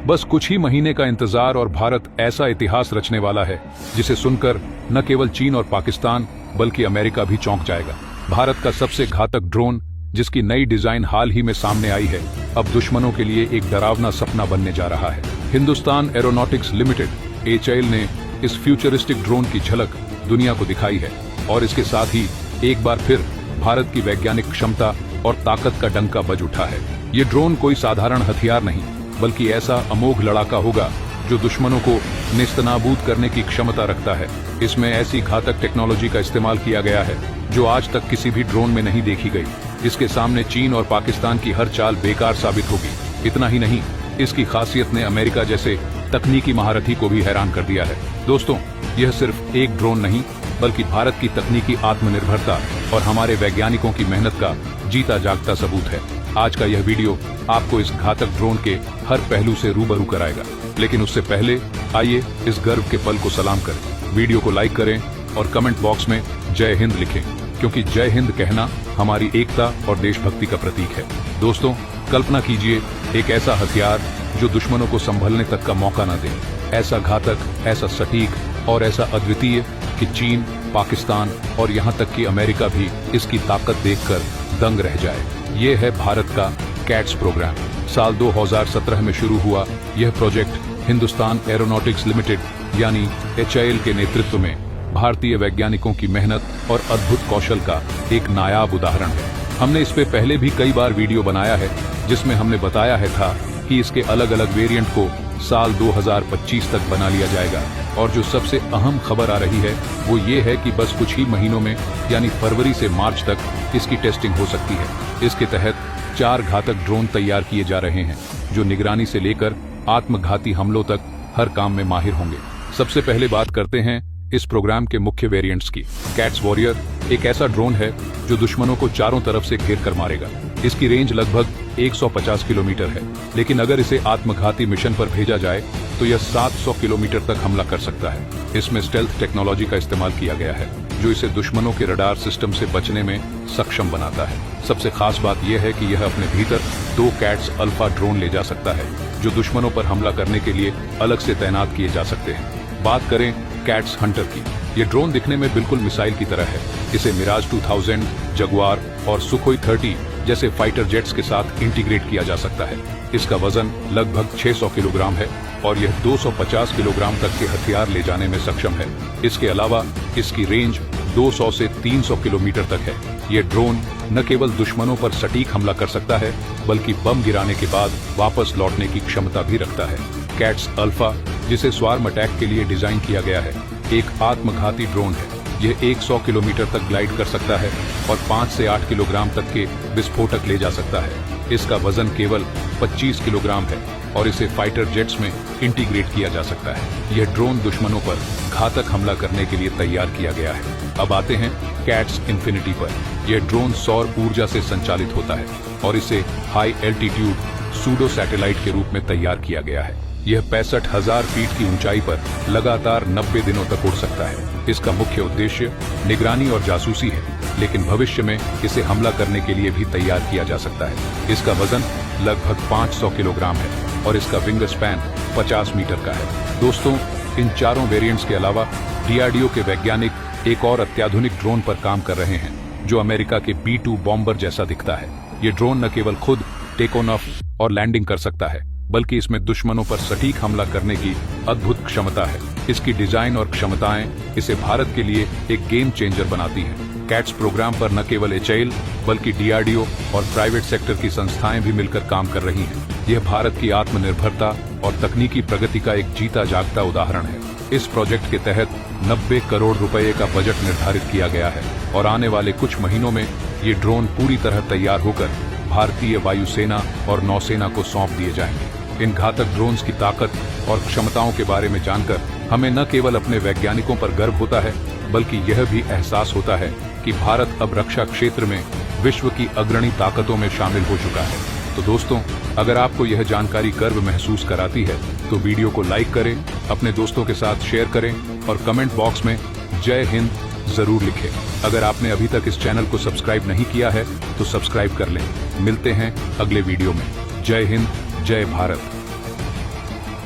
बस कुछ ही महीने का इंतजार और भारत ऐसा इतिहास रचने वाला है जिसे सुनकर न केवल चीन और पाकिस्तान बल्कि अमेरिका भी चौंक जाएगा। भारत का सबसे घातक ड्रोन, जिसकी नई डिजाइन हाल ही में सामने आई है, अब दुश्मनों के लिए एक डरावना सपना बनने जा रहा है। हिंदुस्तान एरोनॉटिक्स लिमिटेड HAL ने इस फ्यूचरिस्टिक ड्रोन की झलक दुनिया को दिखाई है और इसके साथ ही एक बार फिर भारत की वैज्ञानिक क्षमता और ताकत का डंका बज उठा है। ये ड्रोन कोई साधारण हथियार नहीं बल्कि ऐसा अमोघ लड़ाका होगा जो दुश्मनों को नेस्तनाबूद करने की क्षमता रखता है। इसमें ऐसी घातक टेक्नोलॉजी का इस्तेमाल किया गया है जो आज तक किसी भी ड्रोन में नहीं देखी गई। इसके सामने चीन और पाकिस्तान की हर चाल बेकार साबित होगी। इतना ही नहीं, इसकी खासियत ने अमेरिका जैसे तकनीकी महारथी को भी हैरान कर दिया है। दोस्तों, यह सिर्फ एक ड्रोन नहीं बल्कि भारत की तकनीकी आत्मनिर्भरता और हमारे वैज्ञानिकों की मेहनत का जीता जागता सबूत है। आज का यह वीडियो आपको इस घातक ड्रोन के हर पहलू से रूबरू कराएगा, लेकिन उससे पहले आइए इस गर्व के पल को सलाम करें। वीडियो को लाइक करें और कमेंट बॉक्स में जय हिंद लिखें, क्योंकि जय हिंद कहना हमारी एकता और देशभक्ति का प्रतीक है। दोस्तों, कल्पना कीजिए एक ऐसा हथियार जो दुश्मनों को संभलने तक का मौका न दे। ऐसा घातक, ऐसा सटीक और ऐसा अद्वितीय कि चीन, पाकिस्तान और यहाँ तक कि अमेरिका भी इसकी ताकत देखकर दंग रह जाए। ये है भारत का कैट्स प्रोग्राम। साल 2017 में शुरू हुआ यह प्रोजेक्ट हिंदुस्तान एरोनॉटिक्स लिमिटेड यानी HAL के नेतृत्व में भारतीय वैज्ञानिकों की मेहनत और अद्भुत कौशल का एक नायाब उदाहरण है। हमने इस पे पहले भी कई बार वीडियो बनाया है जिसमें हमने बताया था कि इसके अलग अलग वेरिएंट को साल 2025 तक बना लिया जाएगा। और जो सबसे अहम खबर आ रही है वो ये है कि बस कुछ ही महीनों में यानी फरवरी से मार्च तक इसकी टेस्टिंग हो सकती है। इसके तहत 4 घातक ड्रोन तैयार किए जा रहे हैं जो निगरानी से लेकर आत्मघाती हमलों तक हर काम में माहिर होंगे। सबसे पहले बात करते हैं इस प्रोग्राम के मुख्य वेरिएंट्स की। कैट्स वॉरियर एक ऐसा ड्रोन है जो दुश्मनों को चारों तरफ से घेर कर मारेगा। इसकी रेंज लगभग 150 किलोमीटर है, लेकिन अगर इसे आत्मघाती मिशन पर भेजा जाए तो यह 700 किलोमीटर तक हमला कर सकता है। इसमें स्टेल्थ टेक्नोलॉजी का इस्तेमाल किया गया है जो इसे दुश्मनों के रडार सिस्टम से बचने में सक्षम बनाता है। सबसे खास बात यह है कि यह अपने भीतर 2 कैट्स अल्फा ड्रोन ले जा सकता है जो दुश्मनों पर हमला करने के लिए अलग से तैनात किए जा सकते हैं। बात करें कैट्स हंटर की। ये ड्रोन दिखने में बिल्कुल मिसाइल की तरह है। इसे मिराज 2000, जगुआर और सुखोई 30 जैसे फाइटर जेट्स के साथ इंटीग्रेट किया जा सकता है। इसका वजन लगभग 600 किलोग्राम है और यह 250 किलोग्राम तक के हथियार ले जाने में सक्षम है। इसके अलावा इसकी रेंज 200 से 300 किलोमीटर तक है। ये ड्रोन न केवल दुश्मनों पर सटीक हमला कर सकता है बल्कि बम गिराने के बाद वापस लौटने की क्षमता भी रखता है। कैट्स अल्फा, जिसे स्वार्म अटैक के लिए डिजाइन किया गया है, एक आत्मघाती ड्रोन है। यह 100 किलोमीटर तक ग्लाइड कर सकता है और 5 से 8 किलोग्राम तक के विस्फोटक ले जा सकता है। इसका वजन केवल 25 किलोग्राम है और इसे फाइटर जेट्स में इंटीग्रेट किया जा सकता है। यह ड्रोन दुश्मनों पर घातक हमला करने के लिए तैयार किया गया है। अब आते हैं कैट्स इन्फिनिटी पर। यह ड्रोन सौर ऊर्जा से संचालित होता है और इसे हाई एल्टीट्यूड सूडो सैटेलाइट के रूप में तैयार किया गया है। यह 65,000 फीट की ऊंचाई पर लगातार 90 दिनों तक उड़ सकता है। इसका मुख्य उद्देश्य निगरानी और जासूसी है, लेकिन भविष्य में इसे हमला करने के लिए भी तैयार किया जा सकता है। इसका वजन लगभग 500 किलोग्राम है और इसका विंग स्पैन 50 मीटर का है। दोस्तों, इन चारों वेरिएंट्स के अलावा DRDO के वैज्ञानिक एक और अत्याधुनिक ड्रोन पर काम कर रहे हैं जो अमेरिका के B-2 बॉम्बर जैसा दिखता है। ये ड्रोन न केवल खुद टेक ऑन ऑफ और लैंडिंग कर सकता है बल्कि इसमें दुश्मनों पर सटीक हमला करने की अद्भुत क्षमता है। इसकी डिजाइन और क्षमताएं इसे भारत के लिए एक गेम चेंजर बनाती हैं। कैट्स प्रोग्राम पर न केवल HAL बल्कि DRDO और प्राइवेट सेक्टर की संस्थाएं भी मिलकर काम कर रही हैं। यह भारत की आत्मनिर्भरता और तकनीकी प्रगति का एक जीता जागता उदाहरण है। इस प्रोजेक्ट के तहत 90 करोड़ रुपए का बजट निर्धारित किया गया है और आने वाले कुछ महीनों में ये ड्रोन पूरी तरह तैयार होकर भारतीय वायुसेना और नौसेना को सौंप दिए जाएंगे। इन घातक ड्रोन्स की ताकत और क्षमताओं के बारे में जानकर हमें न केवल अपने वैज्ञानिकों पर गर्व होता है बल्कि यह भी एहसास होता है कि भारत अब रक्षा क्षेत्र में विश्व की अग्रणी ताकतों में शामिल हो चुका है। तो दोस्तों, अगर आपको यह जानकारी गर्व महसूस कराती है तो वीडियो को लाइक करें, अपने दोस्तों के साथ शेयर करें और कमेंट बॉक्स में जय हिंद जरूर लिखें। अगर आपने अभी तक इस चैनल को सब्सक्राइब नहीं किया है तो सब्सक्राइब कर लें। मिलते हैं अगले वीडियो में। जय हिंद, जय भारत।